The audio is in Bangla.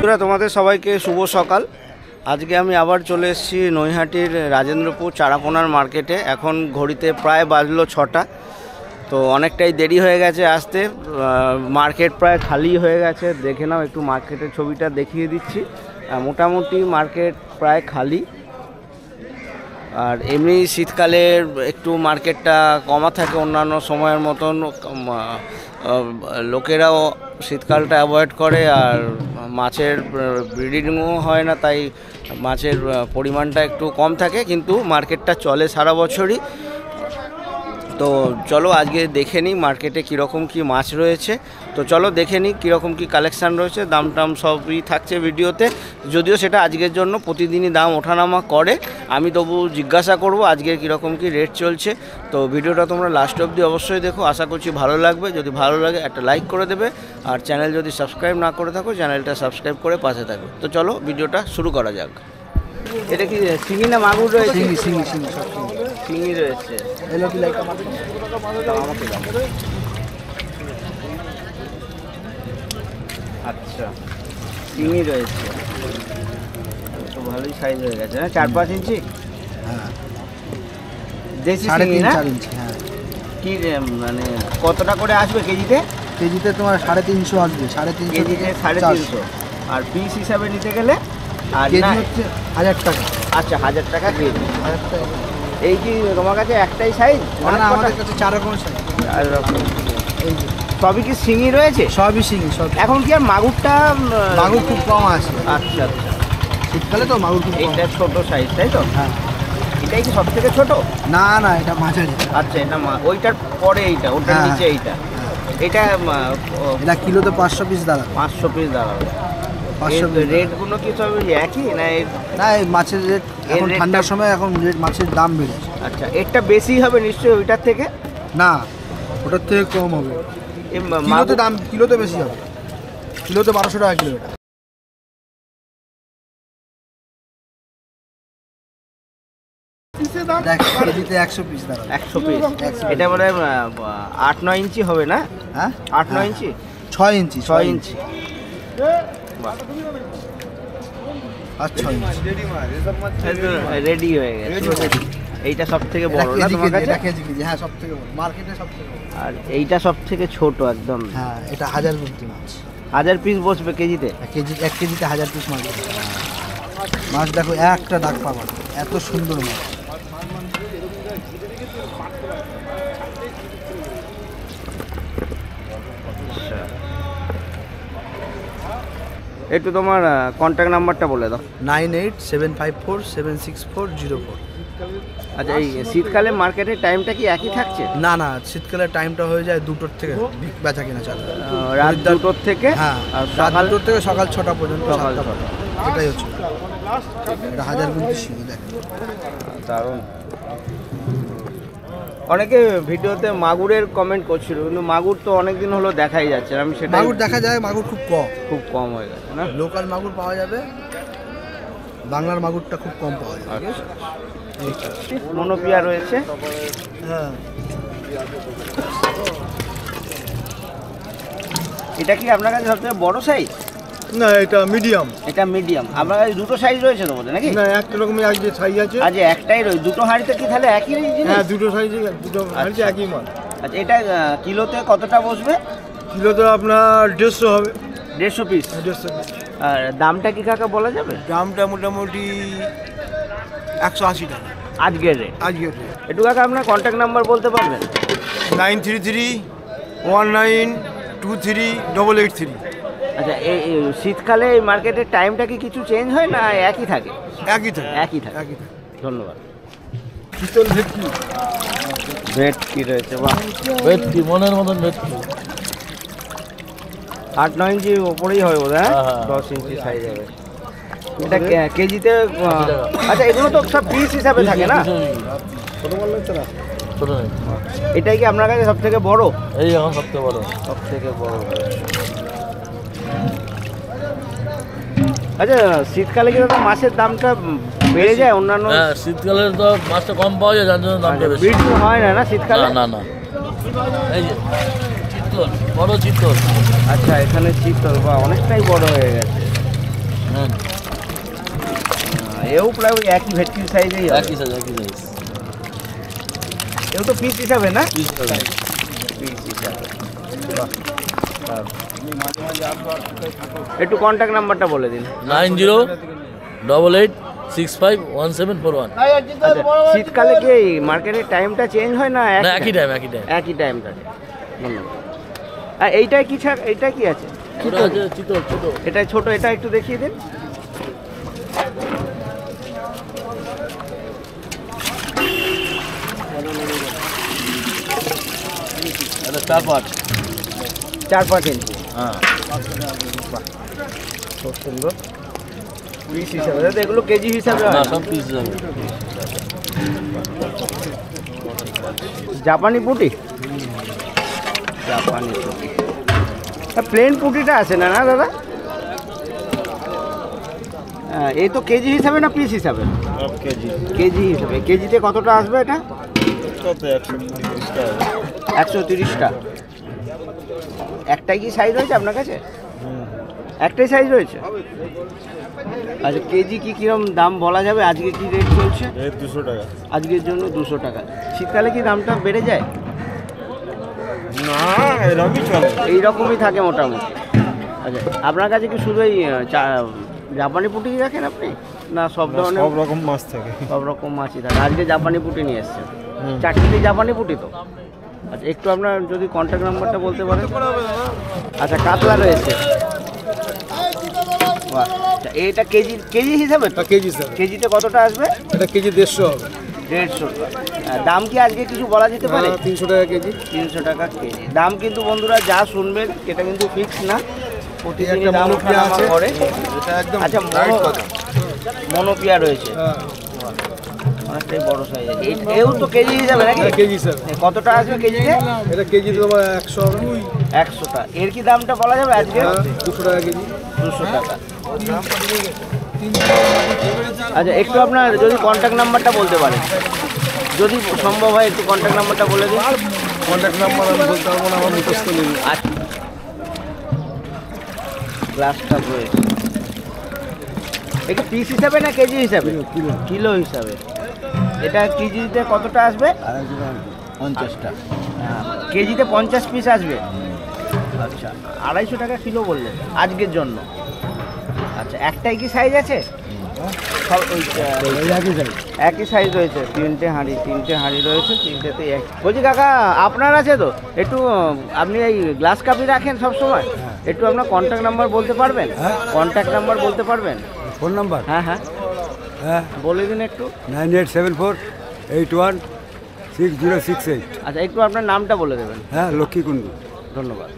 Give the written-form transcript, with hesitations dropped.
বন্ধুরা তোমাদের সবাইকে শুভ সকাল। আজকে আমি আবার চলে এসেছি নৈহাটির রাজেন্দ্রপুর চারাপোনার মার্কেটে। এখন ঘড়িতে প্রায় বাজলো 6টা, তো অনেকটাই দেরি হয়ে গেছে আসতে। মার্কেট প্রায় খালি হয়ে গেছে, দেখে নাও একটু মার্কেটের ছবিটা দেখিয়ে দিচ্ছি। মোটামুটি মার্কেট প্রায় খালি। আর এমনি শীতকালের একটু মার্কেটটা কমা থাকে অন্যান্য সময়ের মতন, লোকেরাও শীতকালটা অ্যাভয়েড করে। আর মাছের ব্রিডিংও হয় না, তাই মাছের পরিমাণটা একটু কম থাকে, কিন্তু মার্কেটটা চলে সারা বছরই। তো চলো আজকে দেখে নিই মার্কেটে কীরকম কী মাছ রয়েছে। তো চলো দেখে নিই কীরকম কী কালেকশান রয়েছে, দাম টাম সবই থাকছে ভিডিওতে। যদিও সেটা আজকের জন্য প্রতিদিনই দাম ওঠানামা করে, আমি তবু জিজ্ঞাসা করব আজকের কীরকম কী রেট চলছে। তো ভিডিওটা তোমরা লাস্ট অবধি অবশ্যই দেখো, আশা করছি ভালো লাগবে। যদি ভালো লাগে একটা লাইক করে দেবে, আর চ্যানেল যদি সাবস্ক্রাইব না করে থাকো চ্যানেলটা সাবস্ক্রাইব করে পাশে থাকবে। তো চলো ভিডিওটা শুরু করা যাক। এটা কি শিঙি না মাগুর রয়েছে? শিঙি রয়েছে। আচ্ছা, শিঙি রয়েছে, তো ভালোই সাইজ হয়ে গেছে না? 4-5 ইঞ্চি। হ্যাঁ, দেশি শিঙি না? হ্যাঁ। কি মানে কতটা করে আসবে কেজিতে? কেজিতে তোমার 350 আসবে। 350 কেজিতে 350। আর পিস হিসাবে নিতে গেলে আর কেজি হচ্ছে 1000 টাকা। আচ্ছা, 1000 টাকা কেজি। 1000 টাকা। এই কি তোমার কাছে একটাই সাইজ? না, আমাদের কাছে 4 রকমের সাইজ। 4 রকম। এই যে সবই কি শিঙি রয়েছে? সবই শিঙি, সব। এখন কি আর মাগুরটা? মাগুর খুব কম আসে। আচ্ছা আচ্ছা, শীতকালে তো মাগুর খুব কম। এইটা ছোট সাইজ, তাই তো? হ্যাঁ। এটাই কি সব থেকে ছোট? না না, এটা মাঝারি। আচ্ছা, এটা ওইটার পরে এইটা, ওটার নিচে এইটা। এটা এটা কিলোতে 500 পিস দাঁড়াবে। 500 পিস দাঁড়াবে। 500 রেটগুলো কি সব একই না? না, এই মাছের রেট এখন ঠান্ডার সময় এখন মাছের দাম বেড়েছে। আচ্ছা, এটা বেশি হবে নিশ্চয়ই ওইটার থেকে? না, ওটার থেকে কম হবে। কিলোতে দাম, কিলোতে বেশি হবে। কিলোতে 1200 টাকা কিলো এটা। কেজিতে 100 পিস দাঁড়াবে। 100 পিস। এটা মানে 8-9 ইঞ্চি হবে না? হ্যাঁ, 8-9 ইঞ্চি। 6 ইঞ্চি। 6 ইঞ্চি। আর 6 ইঞ্চি রেডি হয়ে গেছে। এইটা সব থেকে বড় না তোমার কাছে? কেজি কেজি, হ্যাঁ, সব থেকে বড় মার্কেটে, সব থেকে বড়। আর এইটা সব থেকে ছোট একদম। হ্যাঁ, এটা 1000 ভর্তি মাছ। 1000 পিস বসবে কেজিতে? 1 কেজিতে 1000 পিস মাছ। মাছ দেখো, একটা দাগ পাবা, এত সুন্দর মাছ। একটু তোমার কন্ট্যাক্ট নাম্বারটা বলে দাও। 9875476404। আচ্ছা, এই শীতকালে মার্কেটের টাইমটা কি একই থাকছে? না না, শীতকালের টাইমটা হয়ে যায় 2টোর থেকে বেচা কিনা চালু। রাত 2টোর থেকে? হ্যাঁ, আর রাত 2টোর থেকে সকাল 6টা পর্যন্ত। সকাল 6টা। এটাই হচ্ছে এটা 1000 গুণ শিঙি। দেখ, দারুণ। অনেকে ভিডিওতে মাগুরের কমেন্ট করছিল, কিন্তু মাগুর তো অনেকদিন হলো দেখাই যাচ্ছে। আমি সেটা মাগুর দেখা যায়, মাগুর খুব কম হয়ে গেছে না? লোকাল মাগুর পাওয়া যাবে, বাংলার মাগুরটা খুব কম পাওয়া যাবে। মনোপিয়া রয়েছে। হ্যাঁ, এটা কি আপনার কাছে সবথেকে বড় সাইজ? না, এটা মিডিয়াম। এটা মিডিয়াম। আপনার কাছে দুটো সাইজ রয়েছে তো বোধহয়, নাকি? না, একটা রকমই এক যে সাইজ আছে। আচ্ছা, একটাই রয়েছে। দুটো হাঁড়িতে কি তাহলে একই জিনিস? হ্যাঁ, দুটো সাইজ, দুটো হাঁড়িতে একই মাল। আচ্ছা, এটা কিলোতে কতটা বসবে? কিলোতে আপনার 150 হবে। 150 পিস? 150 পিস। আর দামটা কি কাকা বলা যাবে? দামটা মোটামুটি 180 টাকা আজকের রেট। আজকের রেট। একটু কাকা আপনার কন্ট্যাক্ট নাম্বার বলতে পারবেন? 9331923883। আচ্ছা, এই শীতকালে এই মার্কেটের টাইমটা কি কিছু চেঞ্জ হয় না একই থাকে? একই থাকে। একই থাকে। ধন্যবাদ। শীতল ভেটকি। ভেটকি রয়েছে, বাহ। ভেটকি মনের মতন ভেটকি। 8-9 ইঞ্চি ওপরেই হবে বোধ হয়। 10 ইঞ্চি সাইজ হবে। এটা কেজিতে? আচ্ছা, এগুলো তো সব পিস হিসাবে থাকে না? কত বল লাগছে না? ছোট নেই। এটাই কি আপনার কাছে সব থেকে বড়? এই এখন সবথেকে বড়। সব থেকে বড়। আচ্ছা, শীতকালে কি মাছের দামটা বেড়ে যায় অন্যান্য? হ্যাঁ, শীতকালে তো মাছটা কম পাওয়া যায়, যার জন্য দামটা বেশি। বিক্রি হয় না শীতকালে? না না, এই যে চিত্তল, বড় চিত্তল। আচ্ছা, এখানে চিত্তল, বা অনেকটাই বড় হয়ে গেছে। হ্যাঁ এও প্রায় ওই একই ভেটকির সাইজেই হবে। একই সাইজ একই সাইজ এও তো পিস হিসাবে না? পিস করে পিস হিসাবে। বাহ, দারুণ। একটু কন্ট্যাক্ট নাম্বারটা বলে দিন। 9088651741 আচ্ছা, শীতকালে কি এই মার্কেটের টাইমটা চেঞ্জ হয় না? না একই টাইম একই টাইম একই টাইম থাকে। ধন্যবাদ। আর এইটাই কি ছাড়, এইটা কি আছে? ওটা আছে চিতল ছোট এটা ছোট, এটা একটু দেখিয়ে দিন। এটা 4-5 4-5 ইঞ্চি। হ্যাঁ খুব সুন্দর। পিস হিসাবে, দাদা এগুলো কেজি হিসাবে হয় না না? সব পিস যাবে জাপানি পুটি, জাপানি পুটি। প্লেন পুটিটা আছে না না দাদা? হ্যাঁ, এই তো কেজি হিসাবে না পিস হিসাবে? সব কেজি কেজি হিসাবে। কেজিতে কতটা আসবে এটা? কত 130 টাকা 130টা। একটাই কি সাইজ রয়েছে আপনার কাছে? একটাই সাইজ রয়েছে। আচ্ছা, কেজি কি কিরম দাম বলা যাবে? আজকে কি রেট চলছে? এই 200 টাকা। আজকের জন্য 200 টাকা। শীতকালে কি দামটা বেড়ে যায়? না এরকমই চলে। এইরকমই থাকে মোটামুটি। আচ্ছা, আপনার কাছে কি শুধু এই জাপানি পুটি রাখেন আপনি, না সব ধরনের? সব রকম মাছ থাকে। সব রকম মাছই থাকে। আজকে জাপানি পুটি নিয়ে এসছেন, চারটেই জাপানি পুটি তো? আচ্ছা, একটু আপনার যদি কন্ট্যাক্ট নাম্বারটা বলতে পারেন। আচ্ছা, কাতলা রয়েছে। বাহ, আচ্ছা, এটা কেজি কেজি হিসাবে তো? কেজি স্যার, কেজিতে কতটা আসবে? এটা কেজি 150 হবে। 150 টাকা। দাম কি আজকে কিছু বলা যেতে পারে? 300 টাকা কেজি। 300 টাকা কেজি। দাম কিন্তু বন্ধুরা যা শুনবেন এটা কিন্তু ফিক্স না, প্রতিদিনই একটা দাম মনোপিয়া ওঠানামা আছে। করে। এটা একদম আচ্ছা, রাইট কথা। মনোপিয়া রয়েছে, হ্যাঁ, অনেকটাই বড় সাইজ। এও তো কেজি হিসাবে নাকি? এটা কেজি স্যার। কতটা আসবে কেজিতে? এটা কেজি তোমার 100 হবে। 100টা। এর কি দামটা বলা যাবে আজকে? হ্যাঁ, 200 টাকা কেজি। 200 টাকা। আচ্ছা, একটু আপনার যদি কন্ট্যাক্ট নাম্বারটা বলতে পারেন, যদি সম্ভব হয় একটু কন্ট্যাক্ট নাম্বারটা বলে দিন। কন্ট্যাক্ট নাম্বার আমি বলতে পারবো না, আমার মুখস্থ নেই। আচ্ছা, গ্লাস কাপ রয়েছে। এটা পিস হিসাবে না কেজি হিসাবে? কিলো। কিলো হিসাবে। এটা কেজিতে কতটা আসবে? 50টা। কেজিতে 50 পিস আসবে। আচ্ছা, 250 টাকা কিলো বললেন আজকের জন্য। আচ্ছা, একটাই কি সাইজ আছে? সব ওই একই সাইজ রয়েছে। তিনটে হাঁড়ি রয়েছে, তিনটেতে এক। বলছি কাকা, আপনার আছে তো? একটু আপনি এই গ্লাস কাপই রাখেন সব সময়? একটু আপনার কন্ট্যাক্ট নাম্বার বলতে পারবেন? কন্ট্যাক্ট নাম্বার বলতে পারবেন? ফোন নাম্বার হ্যাঁ হ্যাঁ, হ্যাঁ বলে দিন একটু। 9874816068। আচ্ছা, একটু আপনার নামটা বলে দেবেন। হ্যাঁ, লক্ষ্মী কুণ্ডু। ধন্যবাদ।